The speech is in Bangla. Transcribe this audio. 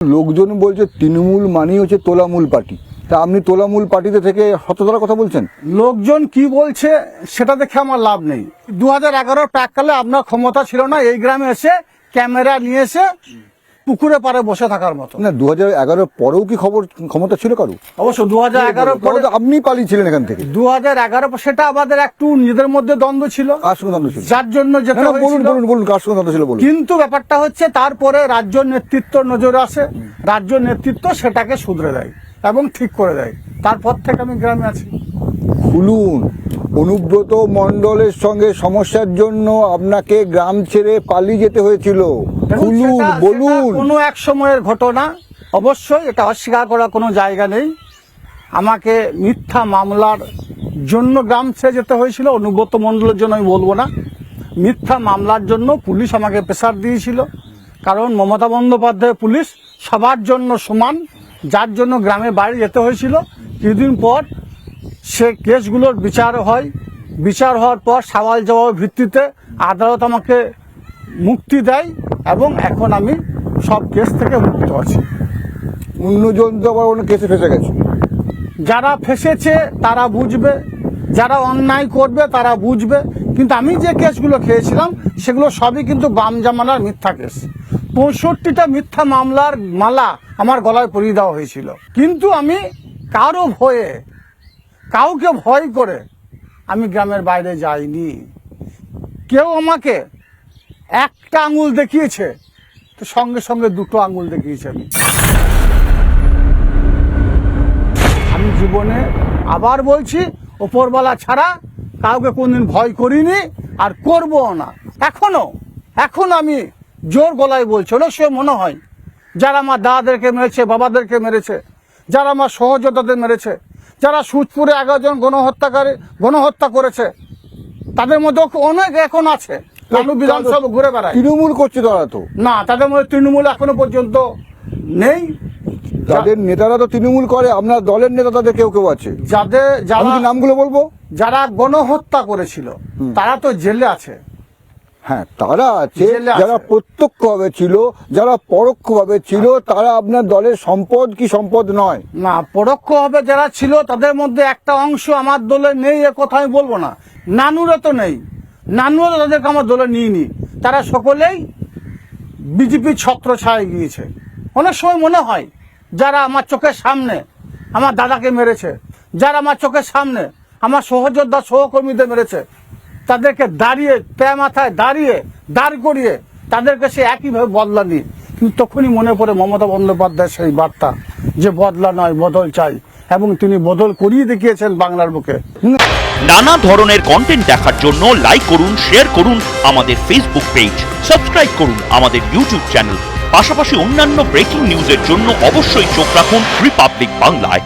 লোকজন বলছে তৃণমূল মানেই হচ্ছে তোলামূল পার্টি, তা আপনি তোলামূল পার্টিতে থেকে হততলার কথা বলছেন। লোকজন কি বলছে সেটা দেখে আমার লাভ নেই। 2011 প্রাককালে আপনার ক্ষমতা ছিল না এই গ্রামে এসে ক্যামেরা নিয়ে এসে পুকুরে পাড়ে বসে থাকার মতো। না 2011 পরেও কি ক্ষমতা ছিল কারু? অবশ্য 2011 পরে আপনি পালিয়েছিলেন এখান থেকে। 2011 সেটা আমাদের একটু নিজেদের মধ্যে দ্বন্দ্ব ছিল, কার সঙ্গে দ্বন্দ্ব ছিল? যার জন্য যেটা বলুন বলুন বলুন কার সঙ্গে দ্বন্দ্ব ছিল বলুন। কিন্তু ব্যাপারটা হচ্ছে তারপরে রাজ্য নেতৃত্ব নজরে আসে, রাজ্য নেতৃত্ব সেটাকে শুধরে দেয় এবং ঠিক করে দেয়। তারপর থেকে আমি গ্রামে আছি। খুলুন, অনুব্রত মণ্ডলের সঙ্গে সমস্যার জন্য আপনাকে গ্রাম ছেড়ে পালিয়ে যেতে হয়েছিল। খুলুন, বলুন। কোনো এক সময়ের ঘটনা, অবশ্যই এটা অস্বীকার করার কোনো জায়গা নেই। আমাকে মিথ্যা মামলার জন্য গ্রাম ছেড়ে যেতে হয়েছিল। অনুব্রত মণ্ডলের জন্য আমি বলবো না, মিথ্যা মামলার জন্য পুলিশ আমাকে প্রেসার দিয়েছিল। কারণ মমতা বন্দ্যোপাধ্যায় পুলিশ সবার জন্য সমান, যার জন্য গ্রামে বাইরে যেতে হয়েছিল। কিছুদিন পর সে কেসগুলোর বিচার হয়, বিচার হওয়ার পর সওয়াল জবাবের ভিত্তিতে আদালত আমাকে মুক্তি দেয় এবং এখন আমি সব কেস থেকে মুক্ত আছি। অন্যজন তো আবার অন্য কেসে ফেসে গেছে। যারা ফেসেছে তারা বুঝবে, যারা অন্যায় করবে তারা বুঝবে। কিন্তু আমি যে কেসগুলো খেয়েছিলাম সেগুলো সবই কিন্তু বাম জামানার মিথ্যা কেস। 65টা মিথ্যা মামলার মালা আমার গলায় পরিয়ে দেওয়া হয়েছিল। কিন্তু আমি কারো ভয়ে, কাউকে ভয় করে আমি গ্রামের বাইরে যাইনি। কেউ আমাকে একটা আঙুল দেখিয়েছে তো সঙ্গে সঙ্গে দুটো আঙুল দেখিয়েছে। আমি জীবনে আবার বলছি, ওপরওয়ালা ছাড়া কাউকে কোনদিন ভয় করিনি আর করবো না। এখন আমি জোর গলায় বলছি। অনেক সময় মনে হয় যারা আমার দাদাদেরকে মেরেছে, বাবাদেরকে মেরেছে, যারা আমার সহযোদ্ধাদের মেরেছে, যারা সুদপুরে 11 জন গণহত্যা করেছে, তাদের মধ্যে অনেক এখন আছে বিধানসভা ঘুরে বেড়ায়। তৃণমূল করছে তারা তো না, তাদের মধ্যে তৃণমূল এখনো পর্যন্ত নেই। তাদের নেতারা তো তৃণমূল করে, আপনার দলের নেতা তাদের কেউ কেউ আছে। যারা নামগুলো বলবো, যারা গণহত্যা করেছিল তারা তো জেলে আছে। হ্যাঁ তারা আছে, যারা প্রত্যক্ষভাবে ছিল, যারা পরোক্ষভাবে ছিল, তারা আপনার দলের সম্পদ কি সম্পদ নয়? না, পরোক্ষভাবে যারা ছিল তাদের মধ্যে একটা অংশ আমার দলে নেই, এ কথা আমি বলবো না। নানুরে তো নেই, নানুরে তাদেরকে আমার দলে নিইনি। তারা সকলেই বিজেপির ছত্রছায়ায় গিয়েছে। অনেক সময় মনে হয় যারা আমার চোখের সামনে আমার দাদাকে মেরেছে, যারা আমার চোখের সামনে আমার সহযোদ্ধা সহকর্মীদের মেরেছে, তাদেরকে দাঁড়িয়ে মাথায় দাঁড় করিয়ে তাদেরকে সে একইভাবে বদলা নিই। কিন্তু তখনই মনে পড়ে মমতা বন্দ্যোপাধ্যায়ের সেই বার্তা যে বদলা নয় বদল চাই, এবং তিনি বদল করিয়ে দেখিয়েছেন বাংলার বুকে। নানা ধরনের কন্টেন্ট দেখার জন্য লাইক করুন, শেয়ার করুন আমাদের ফেসবুক পেজ, সাবস্ক্রাইব করুন আমাদের ইউটিউব চ্যানেল। পাশাপাশি অন্যান্য ব্রেকিং নিউজের জন্য অবশ্যই চোখ রাখুন রিপাবলিক বাংলায়।